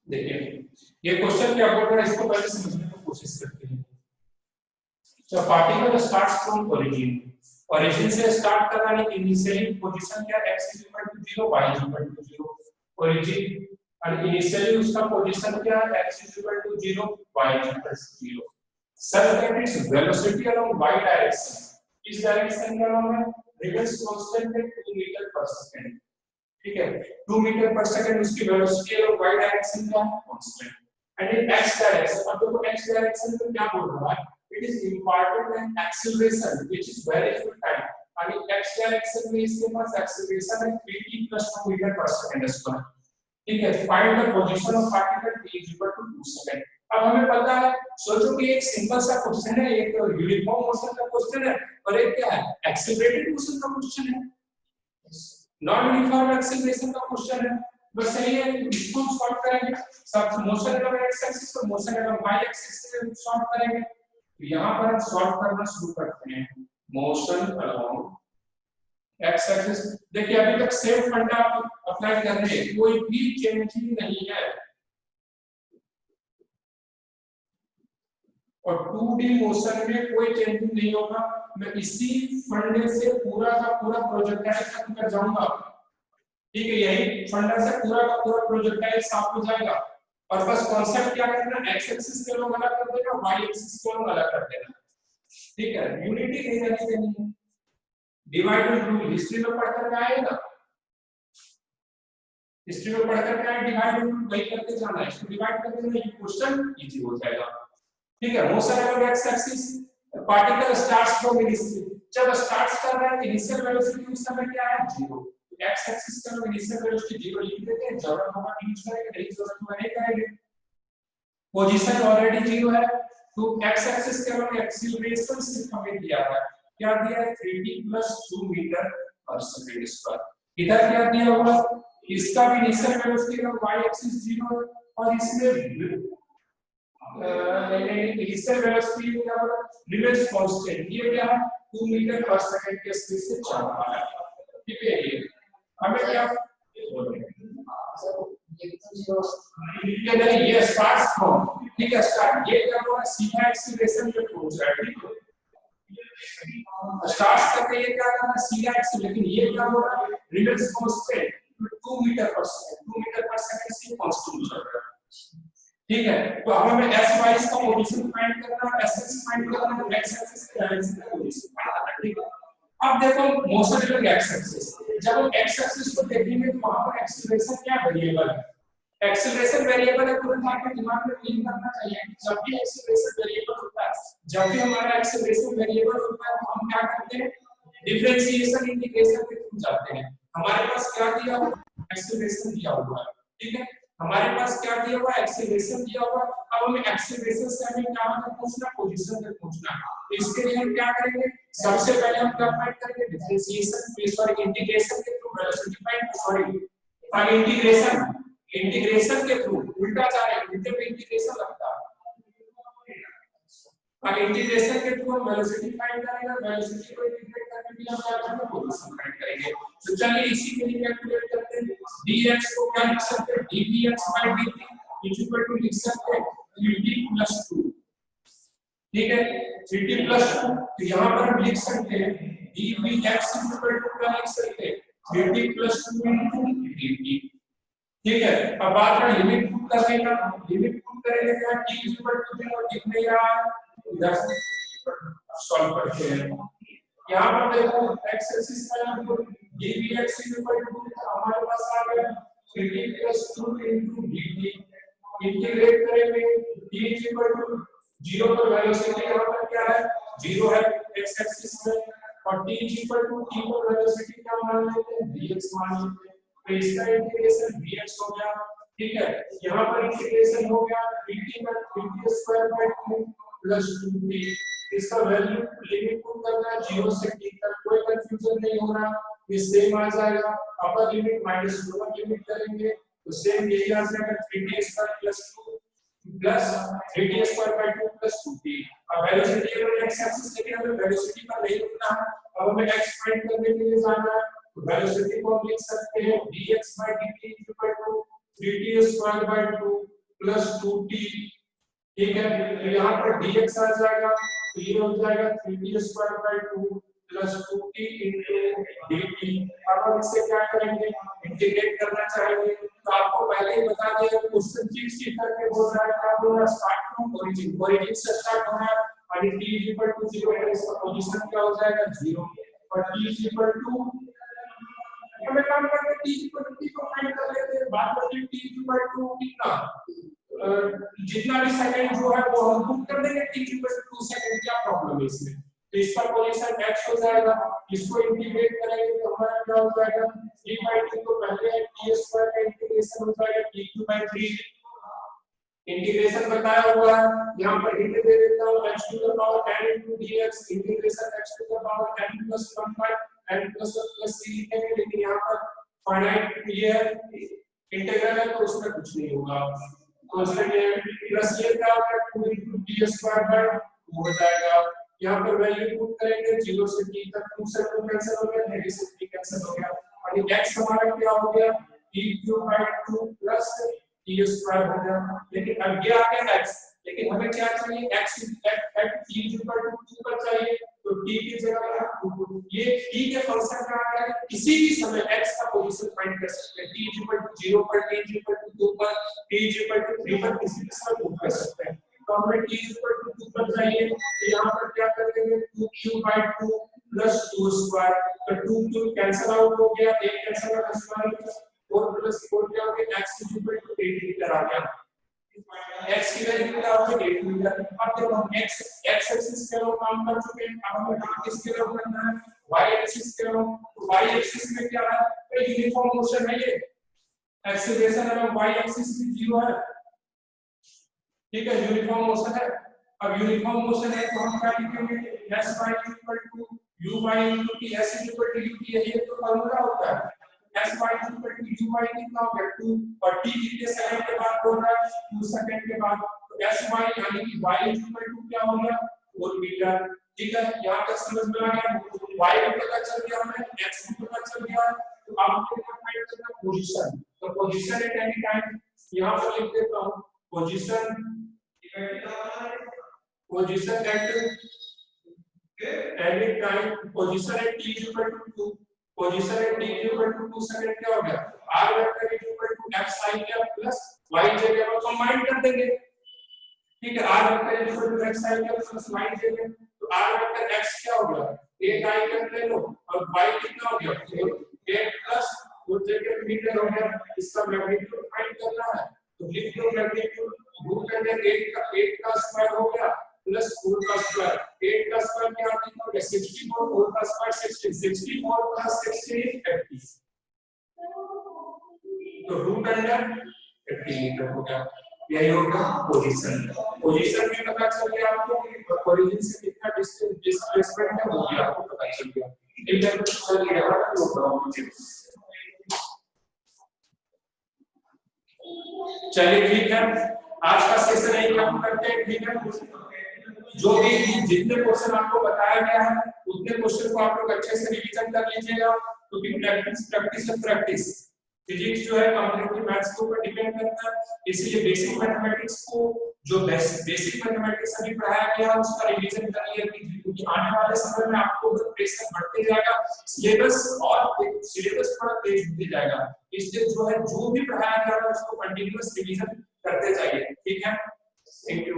देखिए ये क्वेश्चन क्या बोल रहा है, इसको पहले समझने की कोशिश करते हैं। So particle starts from origin. Origin से start कर रहा है, initially position क्या x is equal to 0, y is equal to 0. Origin और initially उसका position क्या है, x is equal to 0, y is equal to 0. Such that its velocity along y direction, इस direction का नाम है remains constant at 2 meter per second. ठीक है, 2 मीटर पर सेकंड उसकी वेलोसिटी along y direction क्या है, constant. And in x direction, अब देखो x direction में क्या बोल रहा है, it is imparted an acceleration which is very with time. and in x direction में इसके पास acceleration है 3t plus 2 meter per second square. ठीक है, find the position of particle t is equal to 2 second. अब हमें पता है, सोचो कि एक सिंपल सा क्वेश्चन है, एक यूनिफॉर्म मोशन का क्वेश्चन है और एक क्या है, एक्सेलरेटेड मोशन का क्वेश्चन है, नॉन यूनिफॉर्म एक्सेलरेशन का क्वेश्चन है। बस सही है, इसको सॉल्व करेंगे, सब मोशन अलॉन्ग एक्स एक्सिस और मोशन अलॉन्ग वाई एक्सिस से सॉल्व करेंगे। तो यहां पर हम सॉल्व करना शुरू करते हैं, मोशन अलॉन्ग एक्स एक्सिस। देखिए अभी तक सेम फंडा अप्लाई कर रहे हैं, कोई भी चेंजिंग नहीं है और 2D मोशन में कोई चेंजिंग नहीं होगा। मैं इसी फंडे से पूरा का पूरा प्रोजेक्टाइल खत्म कर जाऊंगा। ठीक है, यही फंडा से पूरा का पूरा प्रोजेक्टाइल साफ हो जाएगा और बस कॉन्सेप्ट क्या करना, एक्स एक्सिस के लोग अलग कर देना, वाई एक्सिस के लोग अलग कर देना। ठीक है, यूनिटी नहीं रहनी चाहिए। डिवाइड एंड रूल हिस्ट्री में पढ़कर के आएगा, हिस्ट्री में पढ़कर के आए, डिवाइड एंड रूल वही करके जाना है, इसको डिवाइड कर देना, ये क्वेश्चन इजी हो जाएगा। ठीक है, motion along x axis, particle starts from initial, जब स्टार्ट्स कर रहा है इनिशियल वेलोसिटी उस समय क्या है, 0। एक्स एक्सिस का इनिशियल वेलोसिटी 0 लिख देते हैं, जरूरत होगा यूज करेंगे, नहीं जरूरत होगा नहीं करेंगे। पोजीशन ऑलरेडी 0 है, तो एक्स एक्सिस के हम एक्सीलरेशन सिर्फ हमें दिया है, क्या दिया है, 3t + 2 मीटर पर सेकंड स्क्वायर। इधर क्या दिया हुआ, इसका भी इनिशियल वेलोसिटी का y एक्सिस 0 है और इसमें इनिशियल वेलोसिटी क्या होगा, रिमेंस कांस्टेंट, ये क्या है 2 मीटर पर सेकंड के स्पीड से चल रहा है। ठीक है, ये हमें क्या ये नहीं, ये स्टार्ट्स फ्रॉम, ठीक है, स्टार्ट ये क्या होगा, सीधा एक्सीलरेशन पे पहुंच रहा है। ठीक है, स्टार्ट्स करके ये क्या करना है, सीधा एक्सीलरेशन, लेकिन ये क्या हो रहा है, रिमेंस कांस्टेंट 2 मीटर पर सेकंड, 2 मीटर पर सेकंड से कांस्टेंट चल रहा है। ठीक है, तो अब हमें s y का पोजीशन फाइंड करना है, s x फाइंड करना है, x एक्सिस के डायरेक्शन का पोजीशन फाइंड करना है। ठीक है, अब देखो मोशन अलॉन्ग x एक्सिस, जब हम x एक्सिस को देखेंगे तो वहां पर एक्सीलरेशन क्या वेरिएबल है, एक्सीलरेशन वेरिएबल है, तुरंत आपके दिमाग में क्लिक करना चाहिए कि जब भी एक्सीलरेशन वेरिएबल होता है, जब भी हमारा एक्सीलरेशन वेरिएबल होता है तो हम क्या करते हैं, डिफरेंशिएशन इंटीग्रेशन के थ्रू जाते हैं। हमारे पास क्या दिया हुआ, एक्सीलरेशन दिया हुआ है। ठीक है, हमारे पास क्या दिया हुआ, एक्सीलरेशन दिया हुआ। अब हमें एक्सीलरेशन से हमें क्या तक पहुंचना, पोजीशन तक पहुंचना है। तो इसके लिए हम क्या करेंगे, सबसे पहले हम क्या फाइंड करेंगे, डिफरेंशिएशन सॉरी इंटीग्रेशन के through velocity find, sorry integration के थ्रू, उल्टा जा रहे हैं, उल्टे पे इंटीग्रेशन लगता है। अब इंटीग्रेशन के थ्रू हम वेलोसिटी फाइंड करेंगे, वेलोसिटी को इंटीग्रेट करने के लिए हम क्या करेंगे, पोजीशन फाइंड करेंगे। तो चलिए इसी के लिए कैलकुलेट करते हैं, dx को क्या लिख सकते हैं, dvx/dt इक्वल टू लिख सकते हैं 3t + 2। ठीक है, 3t + 2, तो यहां पर हम लिख सकते हैं dvx इक्वल टू क्या लिख सकते हैं, 3t + 2 * dt। ठीक है, अब बात है लिमिट पुट करने का, लिमिट पुट करेंगे क्या, t इक्वल टू 0 दिख नहीं रहा है, इधर सॉल्व करते हैं। यहां पर देखो x एक्सिस पर हमको dvx इक्वल टू हमारे पास आ गया 3t + 2 * dt, इंटीग्रेट करेंगे t इक्वल टू 0 पर वेलोसिटी यहां पर क्या है, 0 है x एक्सिस में, और t इक्वल टू t पर वेलोसिटी क्या मान लेते हैं, dx मान लेते हैं। तो इसका इंटीग्रेशन dx हो गया। ठीक है, यहां पर इंटीग्रेशन हो गया 3t का 3t² + 2t, इसका वैल्यू लिमिट पुट करना है 0 से t तक, कोई कंफ्यूजन नहीं हो रहा, ये सेम आ जाएगा। Upper limit minus lower limit करेंगे तो सेम यही आ जाएगा 3t² + 2 प्लस 3t² + 2t। अब वेलोसिटी और x एक्सिस लेके हमें वेलोसिटी पर नहीं रुकना है, अब हमें x फाइंड करने के लिए जाना है। तो वेलोसिटी को हम लिख सकते हैं dx/dt = 3t² / 2 प्लस 2t, ठीक है। तो यहाँ पर dx आ जाएगा, तो ये हो जाएगा 3t square by 2 plus 2t into dt। अब हम इसे क्या करेंगे, इंटीग्रेट करना चाहेंगे, तो आपको पहले ही बता दिया क्वेश्चन चीट शीट करके बोल रहा है, क्या बोल रहा है, स्टार्ट फ्रॉम ओरिजिन, ओरिजिन से स्टार्ट होना है, और t इक्वल टू 0 है, इसका पोजीशन क्या हो जाएगा 0, और t इक्वल टू, हमें काम करके t इक्वल टू को फाइंड कर लेते हैं, बात करते t इक्वल टू कितना, जितना भी सेकंड जो है वो हम बुक कर देंगे, t इक्वल टू 2 सेकंड, क्या प्रॉब्लम है इसमें। तो इसका पोजीशन x हो जाएगा, इसको इंटीग्रेट करेंगे तो हमारा क्या हो जाएगा, 3/2 को पहले t स्क्वायर का इंटीग्रेशन हो जाएगा t3/3, इंटीग्रेशन बताया हुआ है, यहाँ पर हिंट दे देता हूँ, x to the power n into dx integration x to the power n plus 1 by n plus 1 plus c लिखेंगे, लेकिन यहाँ पर फाइनाइट ये इंटीग्रल है तो उसमें कुछ नहीं होगा, तो इसलिए प्लस ये क्या होगा 2 into d स्क्वायर बाय 2 हो जाएगा। यहाँ पर वैल्यू पुट करेंगे 0 से t तक, 2 से 2 कैंसिल हो गया, 3 से 3 कैंसिल हो गया, और ये x हमारा क्या हो गया t3/2 प्लस t स्क्वायर हो गया। लेकिन अब ये आ गया x, लेकिन हमें क्या चाहिए, x at t equal to 2 पर चाहिए, तो t की जगह पर 2, ये t के फंक्शन में आ गया, किसी भी समय x का पोजीशन फाइंड कर सकते हैं, t इक्वल टू 0 पर, t इक्वल टू 2 पर, t इक्वल टू 3 पर, किसी भी समय बुक कर सकते हैं। तो हमें t इक्वल टू 2 पर चाहिए, तो यहाँ पर क्या कर देंगे 2q/2 प्लस 2 स्क्वायर, तो 2 कैंसिल आउट हो गया, 1 कैंसिल आउट, स्क्वायर 4 प्लस 4 क्या हो गया, x इक्वल टू 8 मीटर आ गया, x की वैल्यू क्या होगी 8 मीटर। अब जब हम x एक्सिस के लोग काम कर चुके हैं, अब हमें काम किसके लोग करना है, y एक्सिस के लोग, तो y एक्सिस में क्या है, ये यूनिफॉर्म मोशन है, ये एक्सीलरेशन है, y एक्सिस भी 0 है, ठीक है, यूनिफॉर्म मोशन है। अब यूनिफॉर्म मोशन है तो हम क्या लिखेंगे, sy equal to uy into t, s equal to ut, ये तो फार्मूला होता है, sy इक्वल टू uy कितना हो गया 2, और t कितने सेकंड के बाद हो रहा है 2 सेकंड के बाद, तो sy यानी कि y इक्वल टू क्या हो गया 4 मीटर, ठीक है। यहां तक समझ में आ गया, y भी पता चल गया, हमें x भी पता चल गया, तो अब हमको फाइंड करना पोजीशन, तो पोजीशन एट एनी टाइम, यहां पर लिख देता हूं position at any time, position at t equal to 2, position at t equal to 2 second क्या हो गया, r vector equal to x sin क्या प्लस y जगह पर कंबाइन कर देंगे, ठीक है, r vector equal to x sin क्या प्लस y जगह, तो r वेक्टर x क्या हो गया, एक आइकन ले लो, और y कितना हो गया 4, 8 प्लस 4 जगह मीटर हो गया, इसका मैग्नीट्यूड फाइंड करना है, तो लिख दो मैग्नीट्यूड, रूट अंडर 8 का स्क्वायर हो गया प्लस 4 का स्क्वायर, 8 का स्क्वायर क्या हो गया 64, 4 का स्क्वायर 16, 64 प्लस 16 80, तो रूट अंडर 80 मीटर हो गया, यही होगा पोजीशन। पोजीशन में पता चल गया आपको, ओरिजिन से कितना डिस्प्लेसमेंट है वो भी आपको पता चल गया, ठीक है। चलिए यहाँ नो प्रॉब्लम, चलिए ठीक है, आज का सेशन यही खत्म करते हैं, ठीक है। जो भी जितने क्वेश्चन आपको बताया गया है उतने क्वेश्चन को आप लोग अच्छे से रिवीजन कर लीजिएगा, क्योंकि प्रैक्टिस फिजिक्स जो है कंपैरेटिव मैथ्स के ऊपर डिपेंड करता है, इसलिए बेसिक मैथमेटिक्स को जो बेसिक मैथमेटिक्स अभी पढ़ाया गया है उसका रिवीजन कर लिया कीजिए, क्योंकि आने वाले समय में आपको प्रेशर बढ़ते जाएगा, सिलेबस थोड़ा तेज होते जाएगा, इसलिए जो है जो भी पढ़ाया गया है उसको कंटिन्यूअस रिवीजन करते जाइए, ठीक है। Thank you.